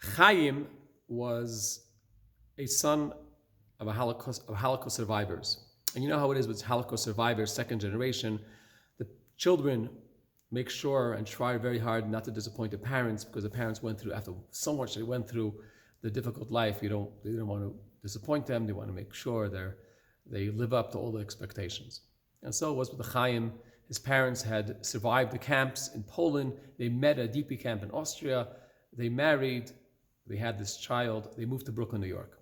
Chaim was a son of Holocaust survivors. And you know how it is with Holocaust survivors, second generation. The children make sure and try very hard not to disappoint the parents, because the parents went through, after so much they went through the difficult life, they didn't want to disappoint them. They want to make sure they live up to all the expectations. And so it was with the Chaim. His parents had survived the camps in Poland. They met at a DP camp in Austria. They married. They had this child. They moved to Brooklyn, New York.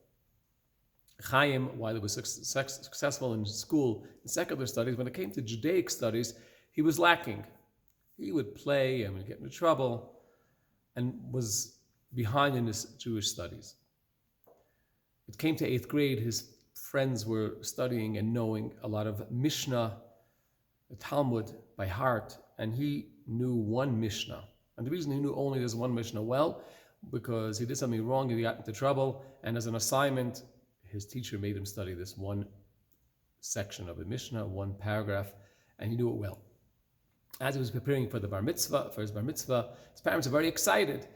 Chaim, while he was successful in school, in secular studies, when it came to Judaic studies, he was lacking. He would play and would get into trouble and was behind in his Jewish studies. It came to 8th grade, his friends were studying and knowing a lot of Mishnah, the Talmud by heart, and he knew one Mishnah. And the reason he knew only this one Mishnah well, because he did something wrong, he got into trouble, and as an assignment, his teacher made him study this one section of the Mishnah, one paragraph, and he knew it well. As he was preparing for his bar mitzvah, his parents are very excited.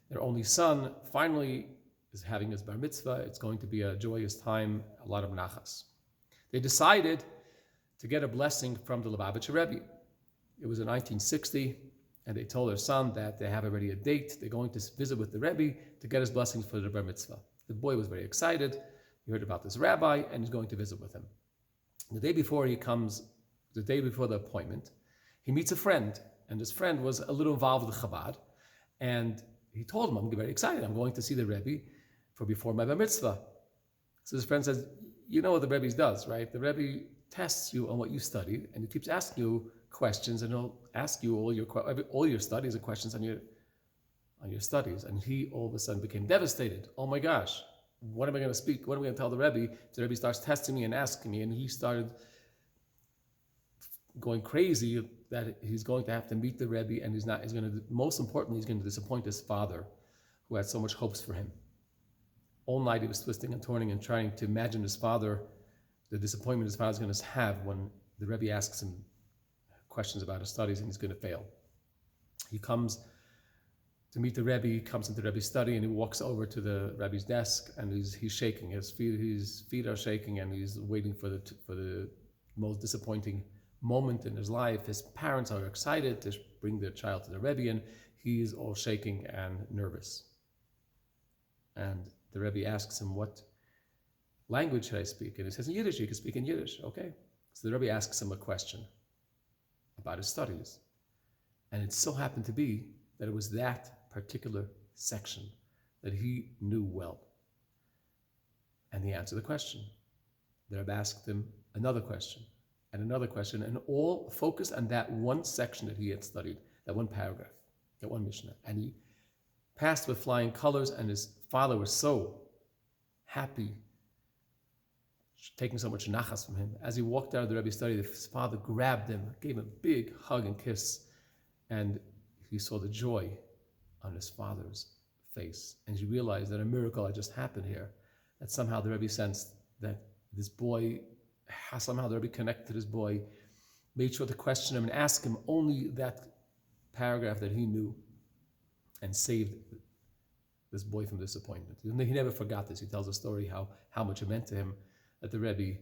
Their only son finally is having his bar mitzvah. It's going to be a joyous time, a lot of nachas. They decided to get a blessing from the Lubavitcher Rebbe. It was in 1960, and they told their son that they have already a date. They're going to visit with the Rebbe to get his blessings for the bar mitzvah. The boy was very excited. He heard about this rabbi, and he's going to visit with him. The day before the appointment, he meets a friend, and this friend was a little involved with Chabad, and he told him, I'm very excited, I'm going to see the Rebbe before my bar mitzvah. So his friend says, you know what the Rebbe does, right? The Rebbe tests you on what you studied, and he keeps asking you questions, and he'll ask you all your studies and questions on your studies. And he all of a sudden became devastated. Oh my gosh, what am I going to speak? What am I going to tell the Rebbe? The Rebbe starts testing me and asking me, and he started going crazy that he's going to have to meet the Rebbe, and most importantly, he's going to disappoint his father, who had so much hopes for him. All night he was twisting and turning and trying to imagine his father, the disappointment his father's going to have when the Rebbe asks him questions about his studies and he's going to fail. He comes to meet the Rebbe, he comes into the Rebbe's study, and he walks over to the Rebbe's desk, and he's shaking. His feet are shaking, and he's waiting for the most disappointing moment in his life. His parents are excited to bring their child to the Rebbe, and he's all shaking and nervous. And the Rebbe asks him, what language should I speak? And he says, in Yiddish. You can speak in Yiddish. Okay. So the Rebbe asks him a question about his studies. And it so happened to be that it was that particular section that he knew well. And he answered the question. The Rebbe asked him another question, and all focused on that one section that he had studied, that one paragraph, that one Mishnah. And he passed with flying colors, and his father was so happy, taking so much nachas from him. As he walked out of the Rebbe's study, his father grabbed him, gave him a big hug and kiss, and he saw the joy on his father's face. And he realized that a miracle had just happened here, that somehow the Rebbe sensed that this boy, somehow the Rebbe connected to this boy, made sure to question him and ask him only that paragraph that he knew, and saved this boy from disappointment. He never forgot this. He tells a story how much it meant to him that the Rebbe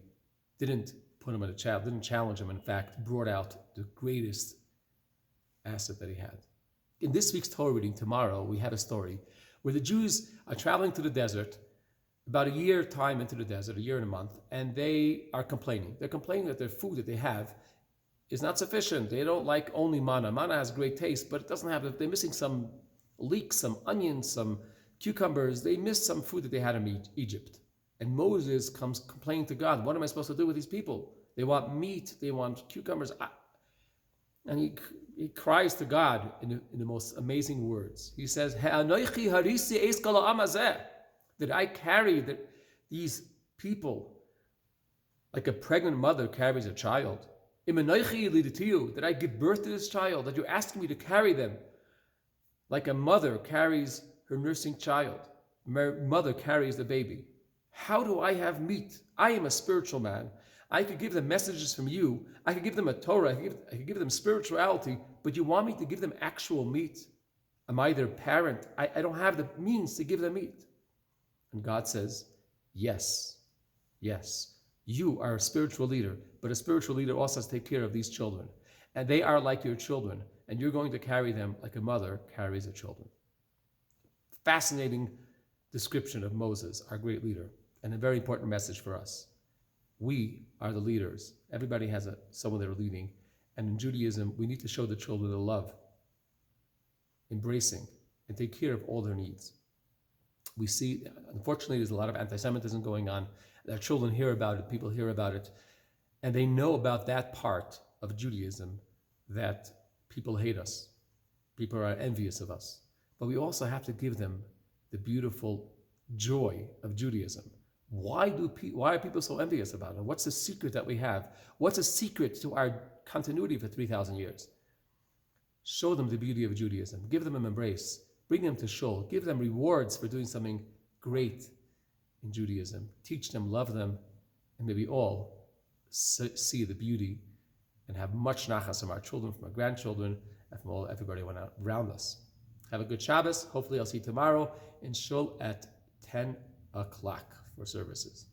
didn't put him in didn't challenge him, in fact, brought out the greatest asset that he had. In this week's Torah reading tomorrow, we have a story where the Jews are traveling to the desert, about a year time into the desert, a year and a month, and they are complaining. They're complaining that their food that they have is not sufficient. They don't like only manna. Manna has great taste, but it doesn't have, they're missing some leeks, some onions, some cucumbers. They missed some food that they had in Egypt. And Moses comes complaining to God, what am I supposed to do with these people? They want meat, they want cucumbers. And he cries to God in the most amazing words. He says, did I carry these people like a pregnant mother carries a child? Did I give birth to this child? That you're asking me to carry them like a mother carries her nursing child. Mother carries the baby. How do I have meat? I am a spiritual man. I could give them messages from you. I could give them a Torah. I could give them spirituality. But you want me to give them actual meat? Am I their parent? I don't have the means to give them meat. And God says, yes, yes. You are a spiritual leader, but a spiritual leader also has to take care of these children. And they are like your children, and you're going to carry them like a mother carries her children. Fascinating description of Moses, our great leader, and a very important message for us. We are the leaders. Everybody has someone they're leading. And in Judaism, we need to show the children the love, embracing, and take care of all their needs. We see, unfortunately, there's a lot of antisemitism going on. Our children hear about it, people hear about it, and they know about that part of Judaism that people hate us, people are envious of us. But we also have to give them the beautiful joy of Judaism. Why are people so envious about it? What's the secret that we have? What's the secret to our continuity for 3,000 years? Show them the beauty of Judaism. Give them an embrace. Bring them to shul. Give them rewards for doing something great in Judaism. Teach them, love them, and may we all see the beauty and have much nachas from our children, from our grandchildren, and from everybody around us. Have a good Shabbos. Hopefully I'll see you tomorrow in shul at 10 o'clock for services.